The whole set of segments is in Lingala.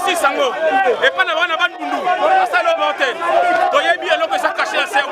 justice sango et pas na bandundu ça le voter to yebi eloko ça caché la serre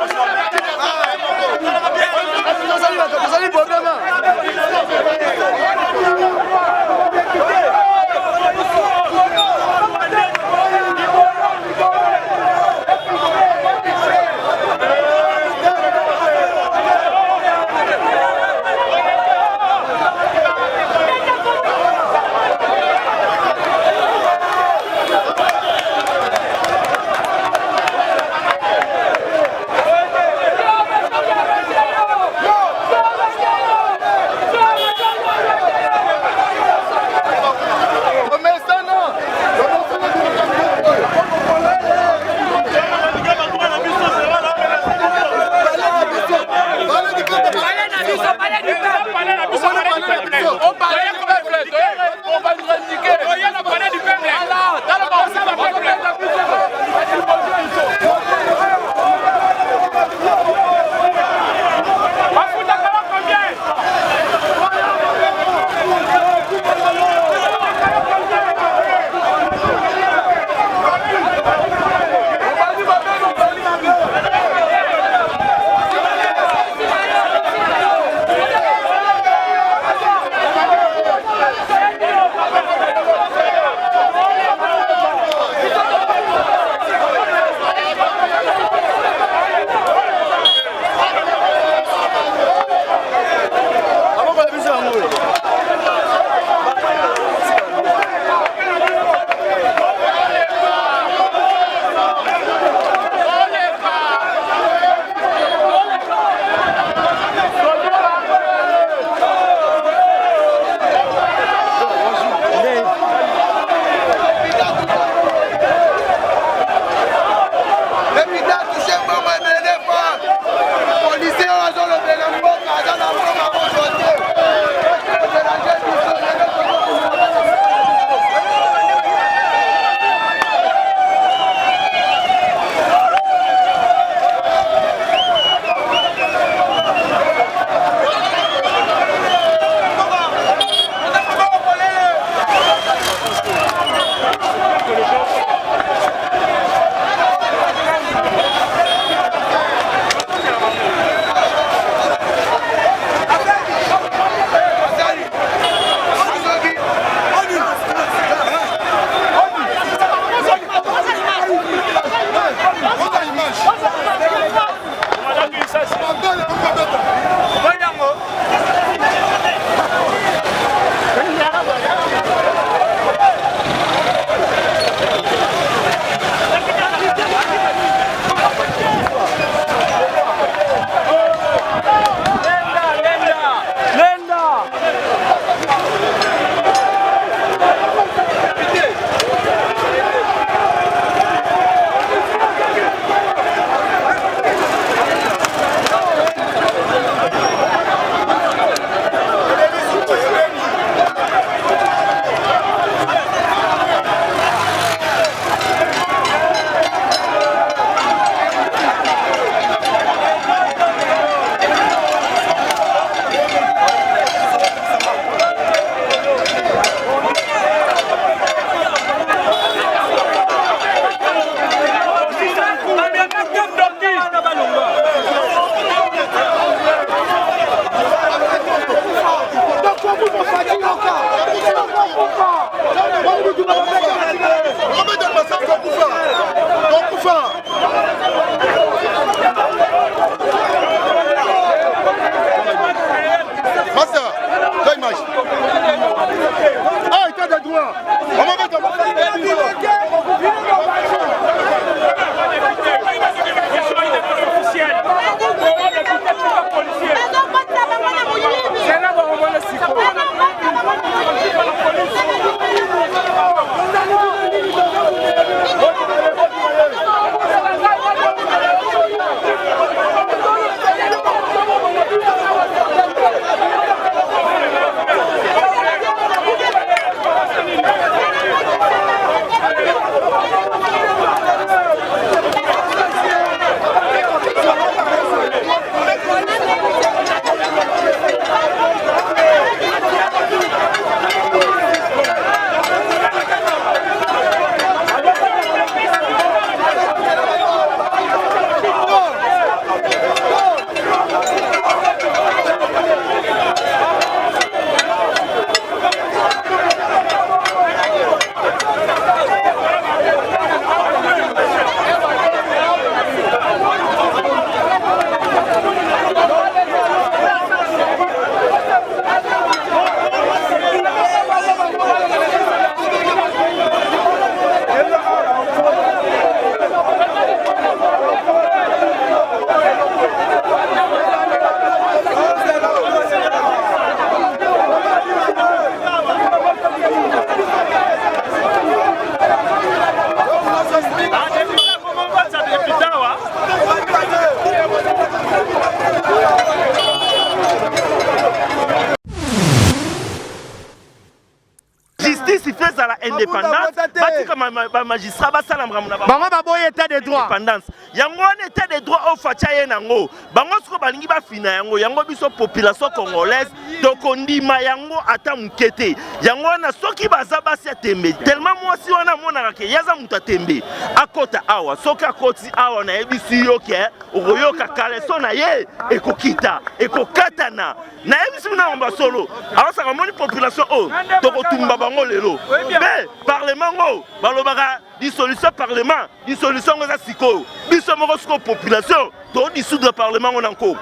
indépendance batika ba magistrat basala mramuna bango baboye état de droit indépendance yango on état de droit au facha yenango bango siko balingi bafina yango biso population congolaise tokondima yango ata mukete yango na soki baza basi atembe tellement mwasi wana monaka ke yaza muta tembe akota awa soki akoti awa na yebisi yo ke okoyoka kaleso na ye ekokita ekokatana na yebisi na omba solo alors ça ramoni population o tokotumba bango lelo mais parlement ngo balobaka dissolution parlement dissolution ngoza siko biso moko siko population to dissoudre parlement ngo nanko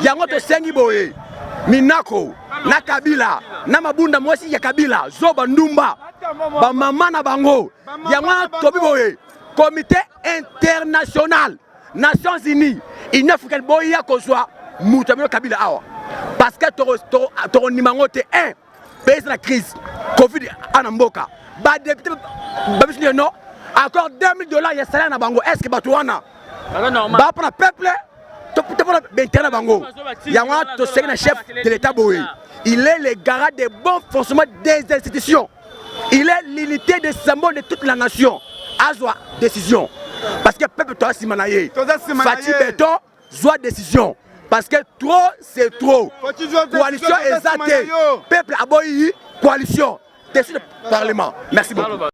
yango to sengi boye minako na Kabila na mabunda mwasi ya Kabila zoba ndumba ba mama na bango yango to biboye comité international Nations Unies Union africaine boya ko soit mutamelo Kabila awa parce que to nimango te un pays la crise Covid anamboka ba député ba bisni no encore $2000 ya salaire na bango est-ce que batuana ba pour le peuple chef de l'État Boé. Il est le garant des bons fonctionnements des institutions. Il est l'unité des symboles de toute la nation. Azwa décision. Parce que peuple doit s'y manailler. Fatih Béton, zoa décision. Parce que trop, c'est trop. Coalition exaltée. Peuple aboyi, coalition. Décision du Parlement. Merci beaucoup.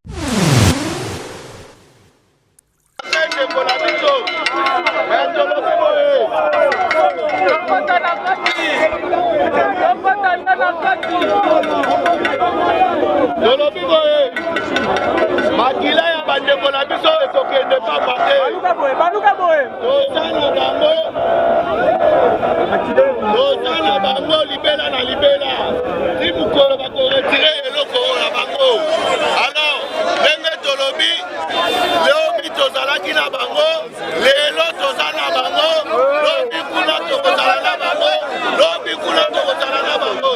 Makila ya bandeko na biso etokende pa mate baluka boye tozana bango libela na libela ti mukolo bakoretire eloko na bango alors ndenge tolobi leobi tozalaki na bango lelo tozala na bango lobi kuna tokozala na bango lobi kuna tokozala na bango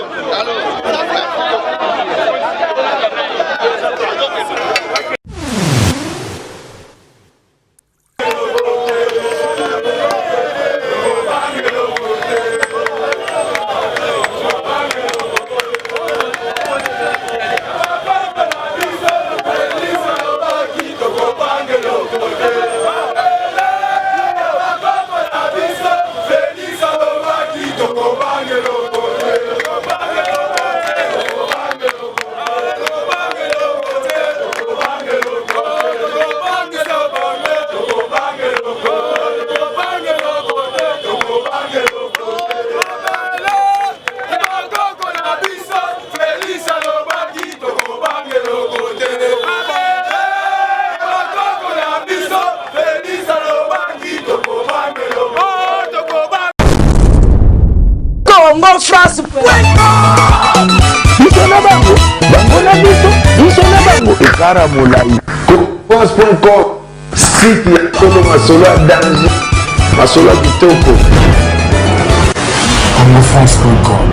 France.com site ya solo masolo ya danger masolo ya kitoko France.com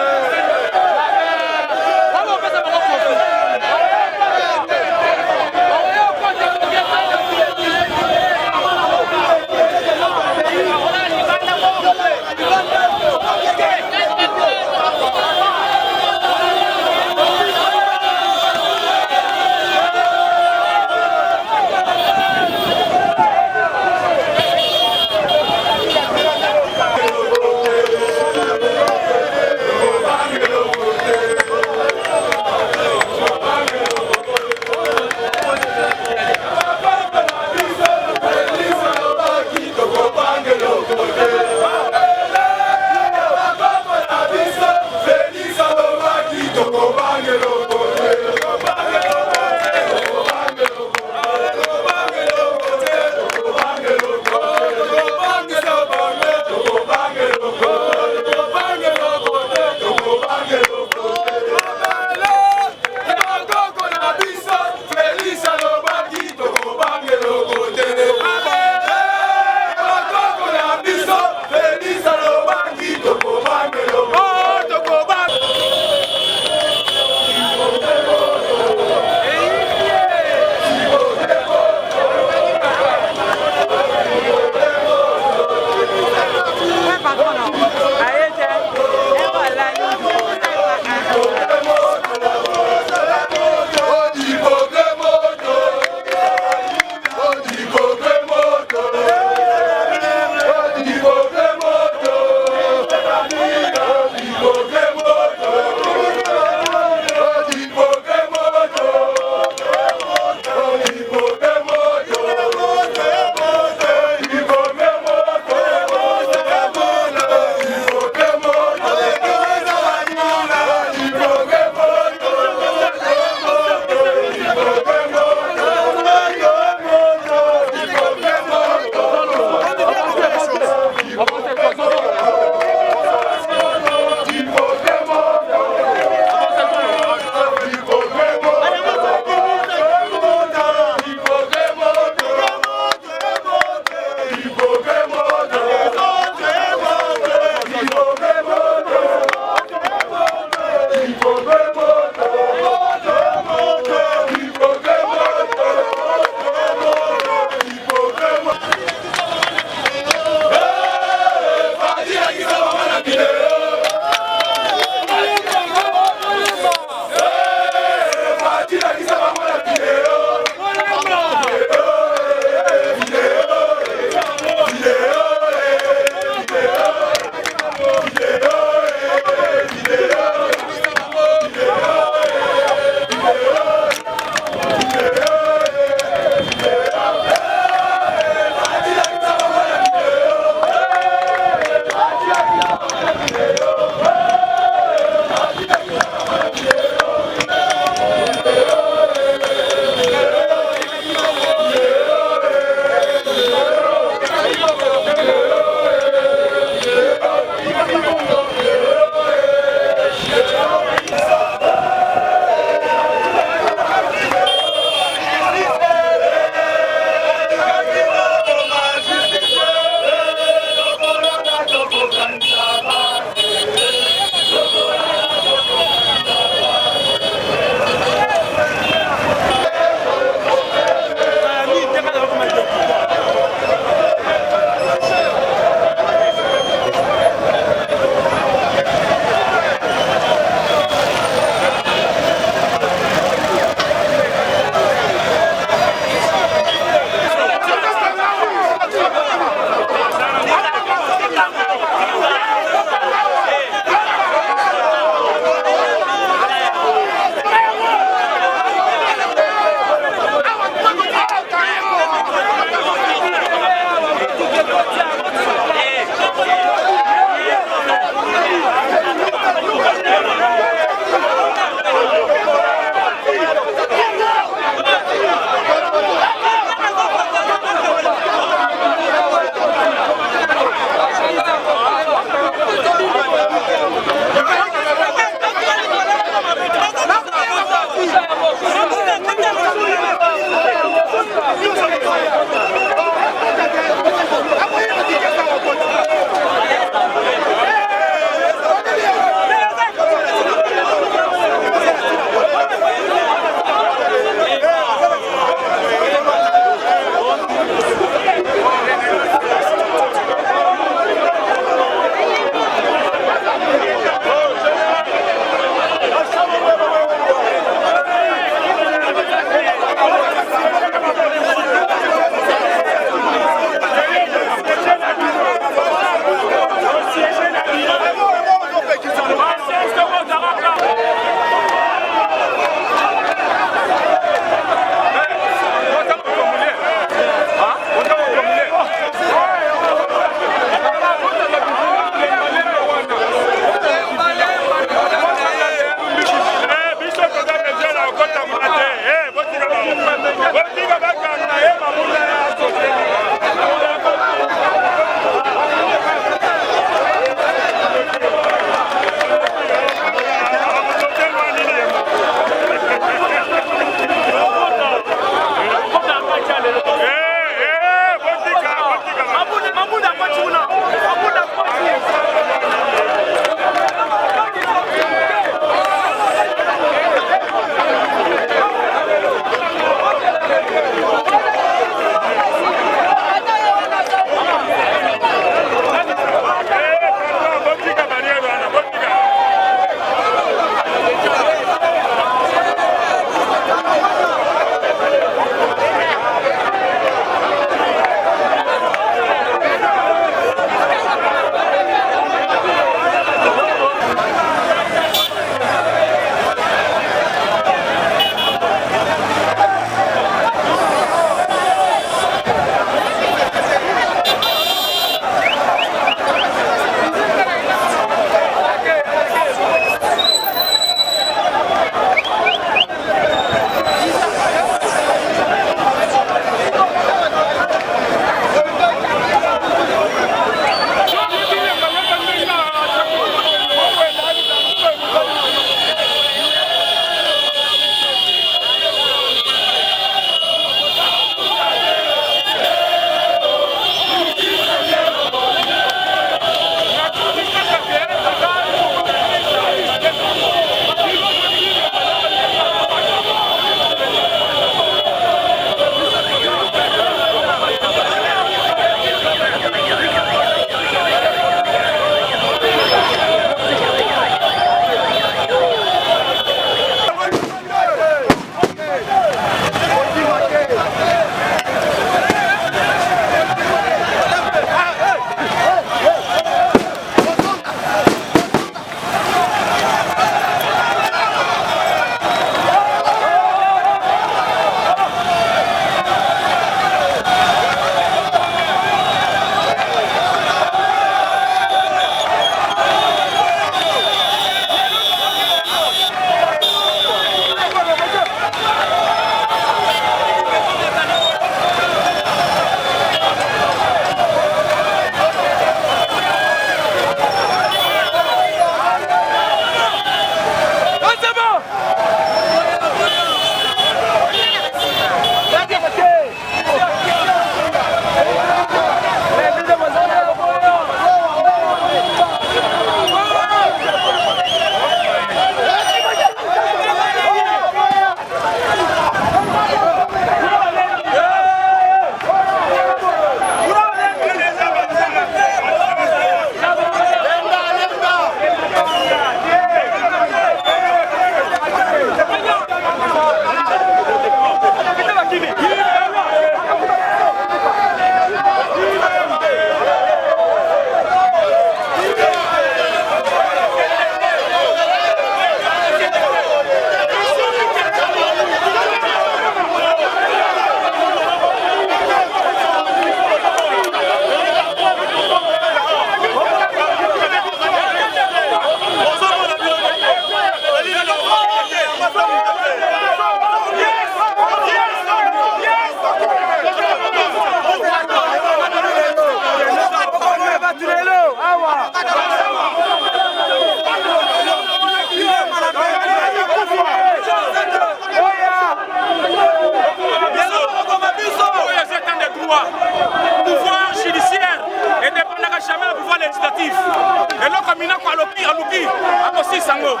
soka minako aluki akosisa ngo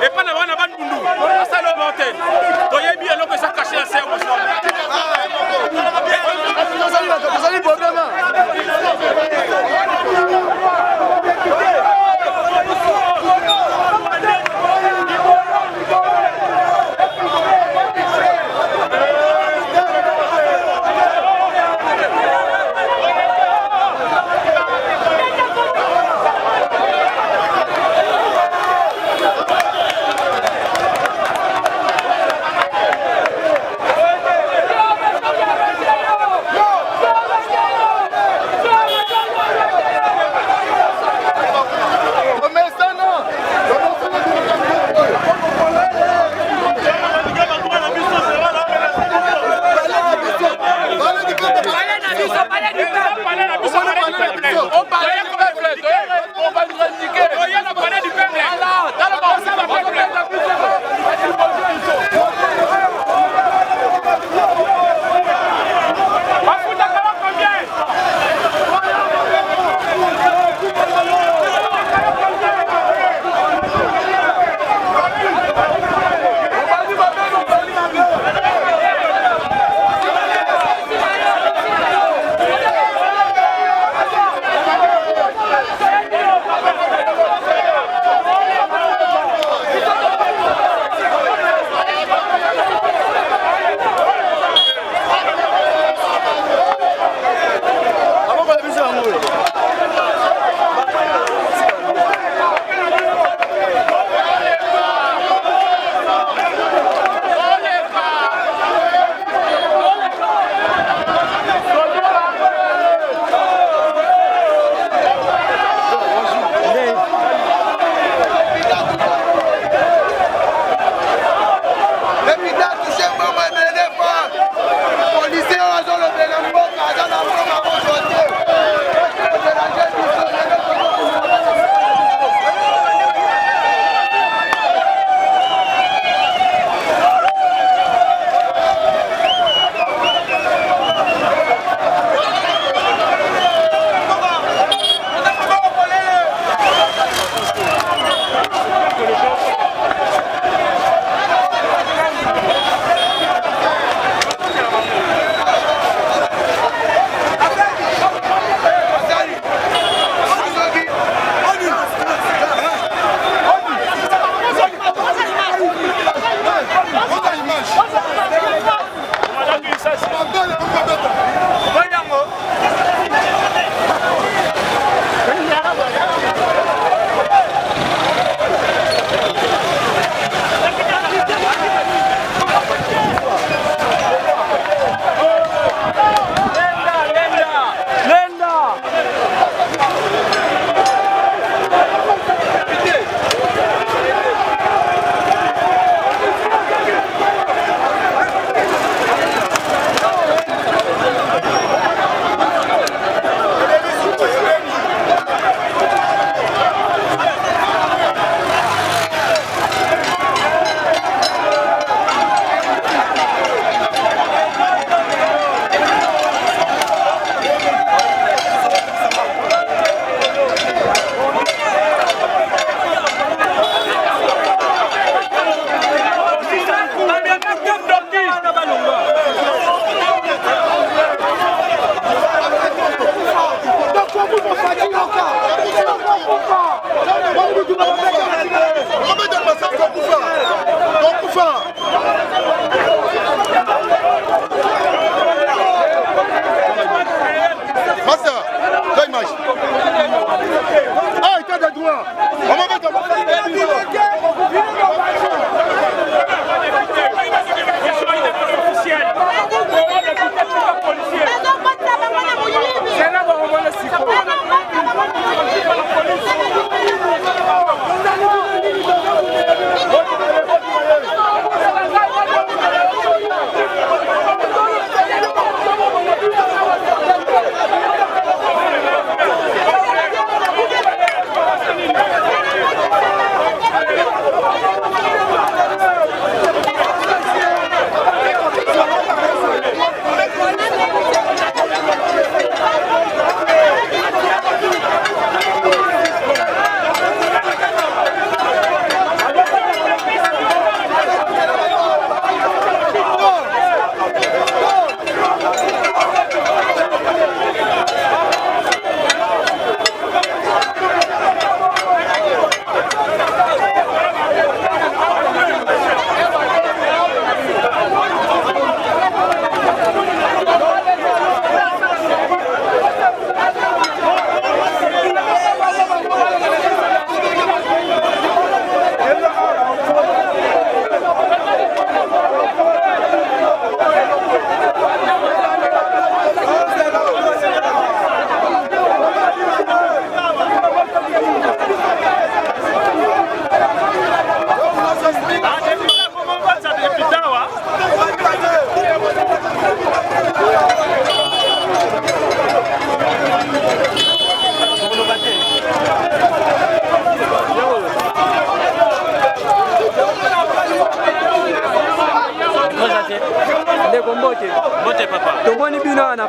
epa na bana bandundu asala bote toyebi eloko eza caché na se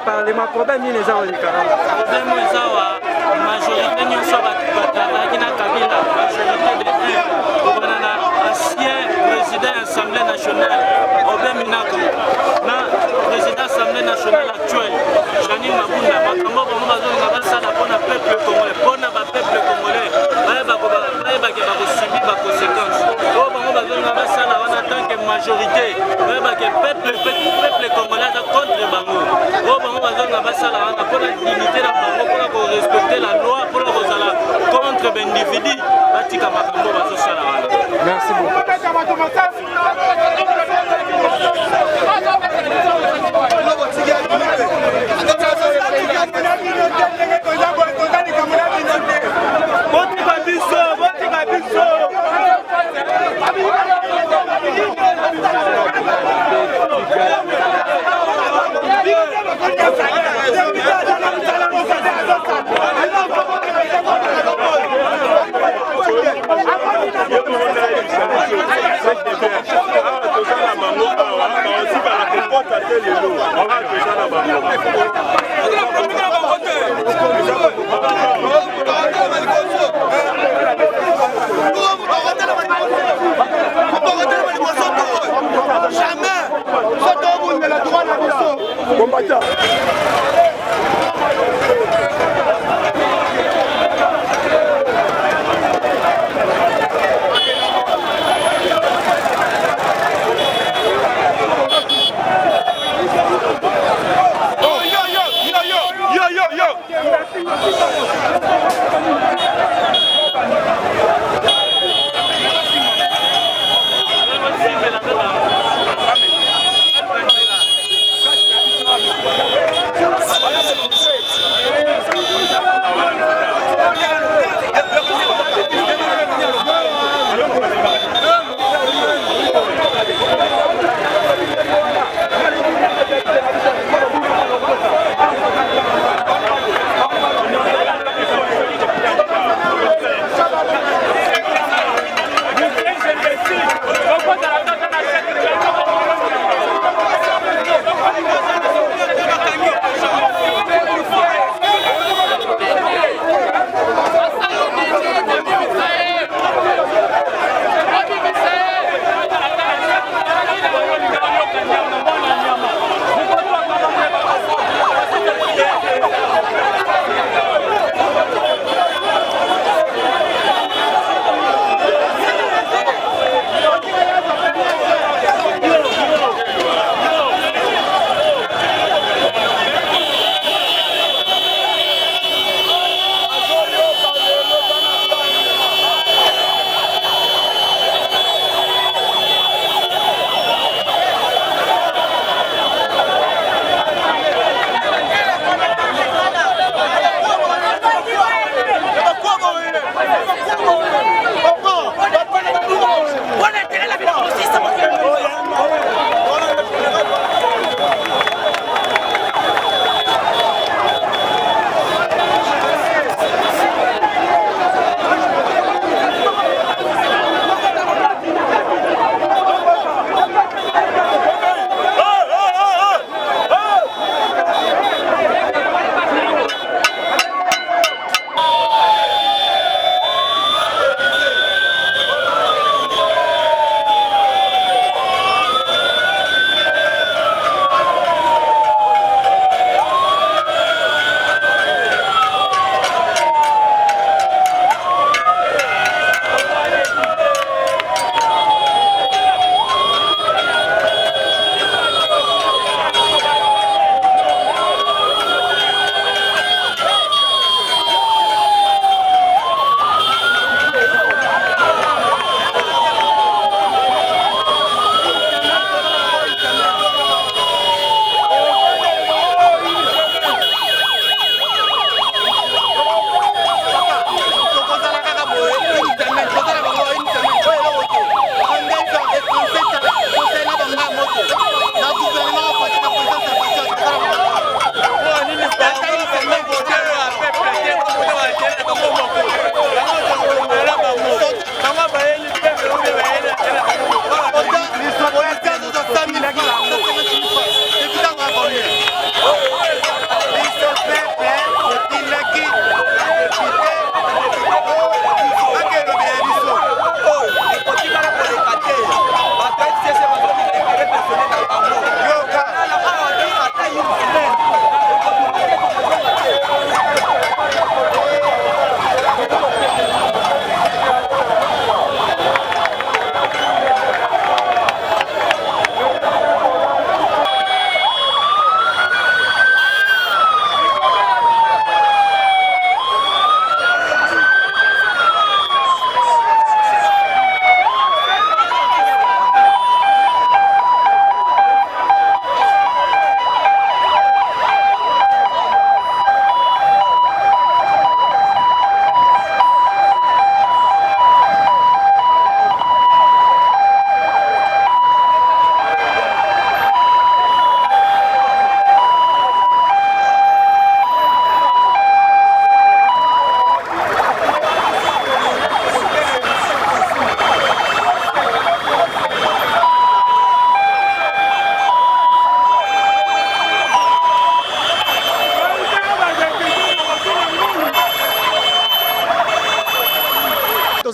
parlement problème nini eza kolekana problème eza wa majorité nyonso batalaki na Kabila majorité de 1 kobana na ancien président ya assemblée nationale Obe Minako na président assemblée nationale actuelle Janine Mabunda makambo bango bazolinga basala mpona peuple congolais mpona bapeuple congolais bayebake bakosubi baconséquence oyo bango bazolinga basala wana tant que majorité bayebake peuple congolais aza contre bango oyo bango bazolinga basala wana mpona dignité na bango mpona korespecte la loi mpona kozala contre baindividu batika makambo bazosala wana. Merci beaucoup.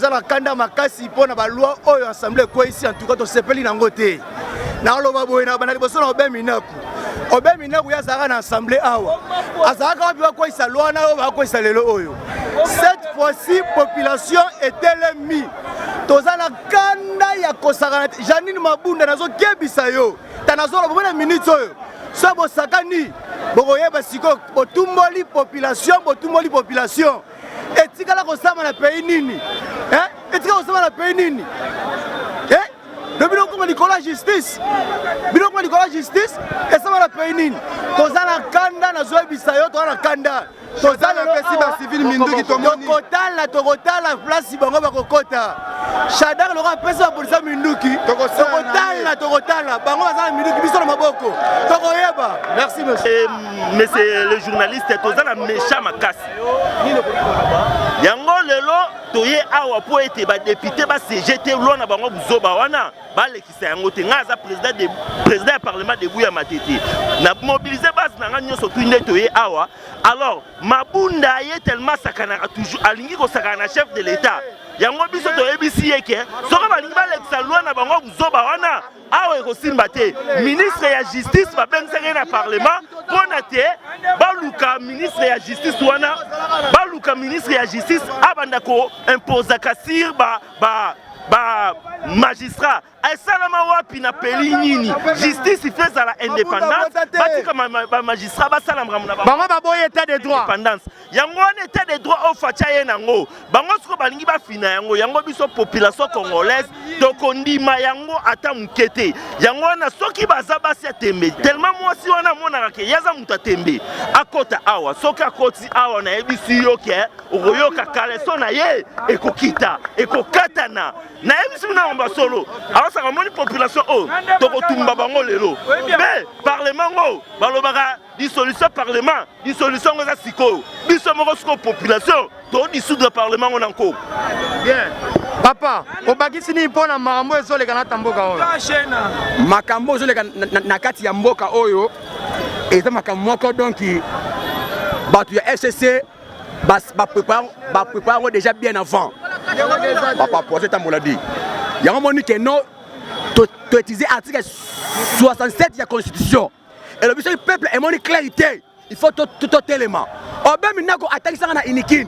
toza na kanda makasi mpona balwa oyo assemblée ekweyisi en tout cas tosepeli nango te naoloba boye na bana liboso na Obin Minaku Obin Minaku ye azalaka na assemblée awa azalaka wapi bakweyisa lwa na oyo bakweyisa lelo oyo. Cette fois-ci population etelemi toza na kanda ya kosakana te. Janine Mabunda nazokebisa yo ta nazoloba bona minute oyo so bosakani bokoyeba siko botumboli population etikala kosama na pays nini etikala kosama na pays nini le biloko ma Nicolas justice esama na pays nini toza na kanda nazoyebisa yo toza na kanda toza na pesi ba civil minduki tomoni tokotala place bango bakokota Shadak loko apesa bapolisa minduki tokotala bango baza na minduki biso na maboko tokoyeba. Merci monsieur le journaliste toza na méchant makasi yango lelo toye awa po ete ba député ba CGT lona bango buzoba wana balekisa yango te ngaza président ya parlement de Buya Matete na mobiliser base na ngani nyonso tuinde toye awa. Alors Mabunda ye tellement sakana toujours alingi ko sakana chef de l'état yango biso toyebisi yeke soka balingi balekisa lwa na bango buzoba wana awa ekosimba te. Ministre ya justice babengisaki na parlement mpona te baluka ministre ya justice wana ministre ya justice abanda ko imposaka sur magistrat esalama wapi na peli nini justice ifeza la indépendance batika magistrat basalamaka na bango baboye état de droit indépendance yango wana état de droit ofacha ye nango bango siko balingi bafina yango biso population congolaise tokondima yango ata mukete yango wana soki baza basi atembe tellement mwasi wana monaka ke yaza mutu atembe akota awa soki akoti awa na yebisi yo ke okoyoka kaleso na ye ekokita ekokatana na yebisi na omba solo awasaka moni population o tokotumba bango lelo mais parlement ngo balobaka dissolution parlement dissolution ngoza siko biso moko siko population to dissoudre parlement ngo nanko bien. Papa obakisi ni mpona makambo ezoleka na tamboka oyo makambo ezoleka na kati ya mboka oyo eza makambo moko donc bato ya FCC baprépare déjà bien avant papa projet tambola di yango moni ke non to utiliser article 67 ya constitution et le biso du peuple et moni clarité il faut tout élément Obin Minaku atakisanga na inikin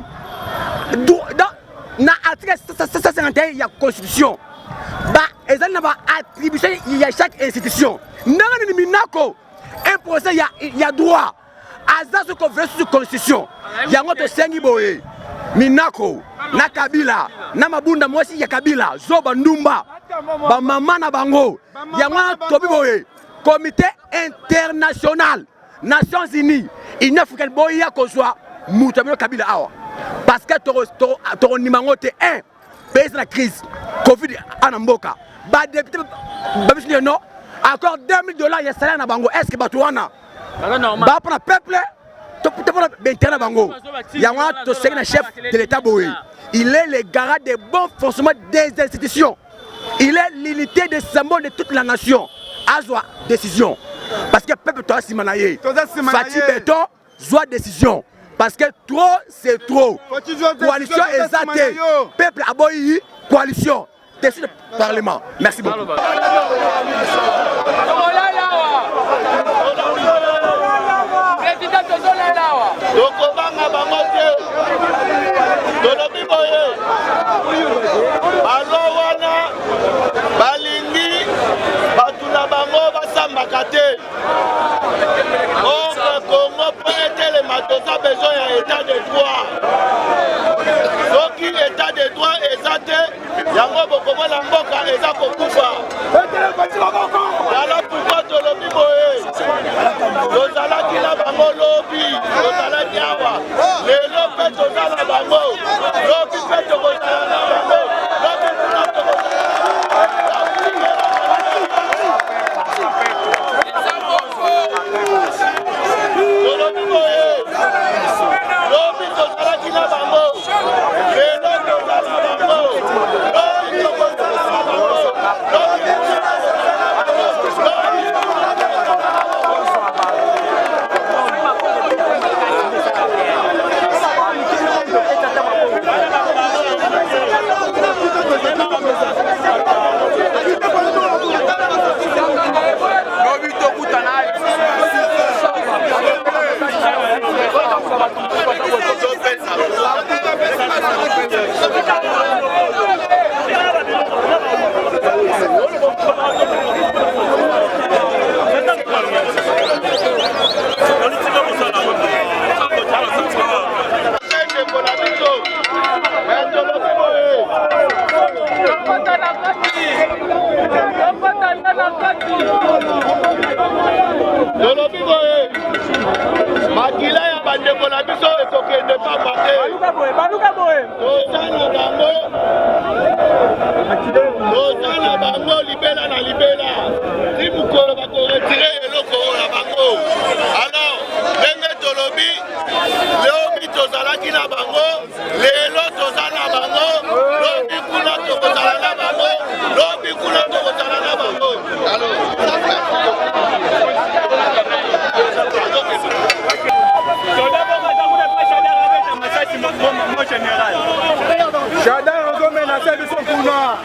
na article 151 ya constitution ba ezali na ba attribution ya chaque institution ndanga ni Minaku imposé ya droit azazo ko vle sur constitution yango to sengi boye Minaku na Kabila na Mabunda mwasi ya Kabila Zoba Ndumba ba mama na bango yango tobi boye comité international Nations Unies Union africaine boya ko soit mutamelo Kabila awa parce que to nimango te un pays na crise Covid anamboka ba député ba bisni no encore $2000 ya salaire na bango est-ce que batuana ba pour le peuple to pour le bango yango to c'est chef de l'état boye il est le garant des bons fonctionnements des institutions. Il est l'unité de symbole de toute la nation. Azwa décision. Parce que le peuple doit s'y manailler. Fatih Béton, zoa décision. Parce que trop, c'est trop. Coalition exaltée. Peuple aboyi, coalition. Décision du Parlement. Merci beaucoup. tokobanga bango te tolobi boye balo wana balingi bato na bango basambaka te onge Congo mpo etelema toza besoin ya état de droit soki état de droit eza te yango bokomona mboka eza kokufa yala pourkoi tolobi boye tozalaki na bango lobi tozalaki awa lelo mpe toza na bango lobi mpe tokozala na bango lobi kuna tokozala tolobi boye lobi tozalaki na bango lelo toza na bango lobi tokozala na bango lobi tozala bango libela na libela ti mokolo bakoretire eloko na bango. Alors ndenge tolobi leobi tozalaki na bango, lelo tozala na bango, lobi kuna tokozala na bango, lobi kuna tokozala na bango. Jardin Rozo menacé de son couloir.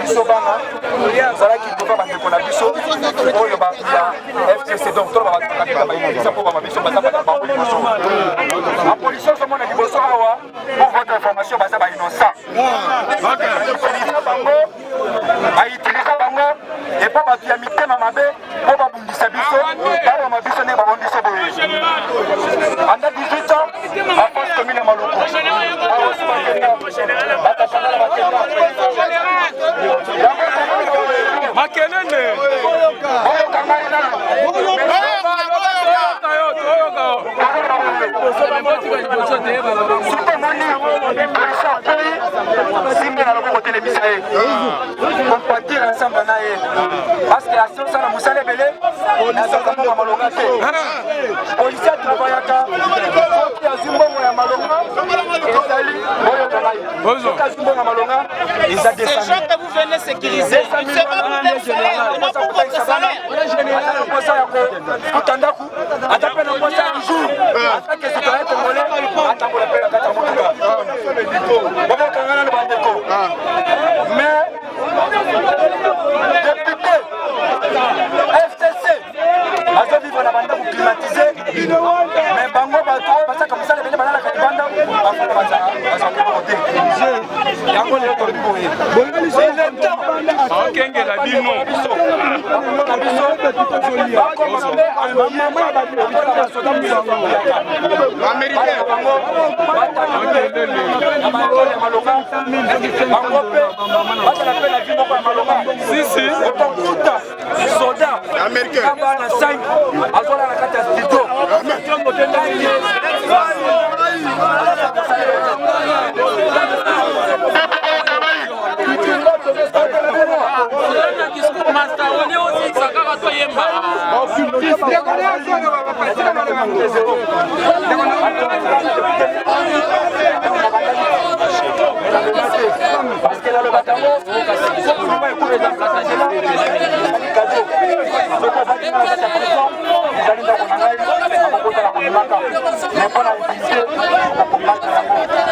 biso bana zalaki kofa bandeko na biso oyo ya FCC donc tolo bakabika bayinisa mpo bamabiso baza bapoliso bapoliso somona liboso awa pour votre information baza bainocent bango bautiliza bango epo bato ya mitema mabe mpo babundisa biso baboma biso nde babondisa boye anda 18 ans afance commune ya Maloko batasangala bakenda makelele compatir ensemble na ye parce que action sana musala ebele nazaka na malonga te polisi atubayaka soki azimbongo ya malonga ezali oyo ngai soki azimbongo ya malonga eza descendre. C'est que vous venez sécuriser. C'est pas vous les salaires. On a pour votre salaire.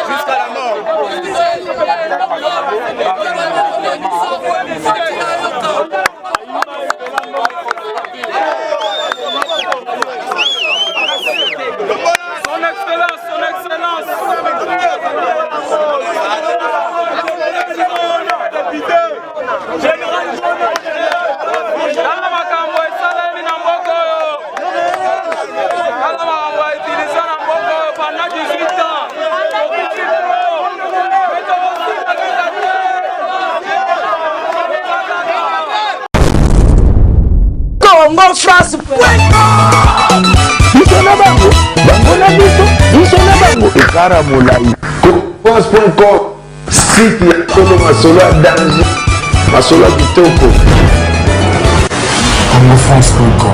jusqu'à la mort. Son excellence, son excellence. Congo France Bisona bango bangona biso bisona bango ekara molai France.com site ya Kolo Masolo ya danger Masolo kitoko Congo France.com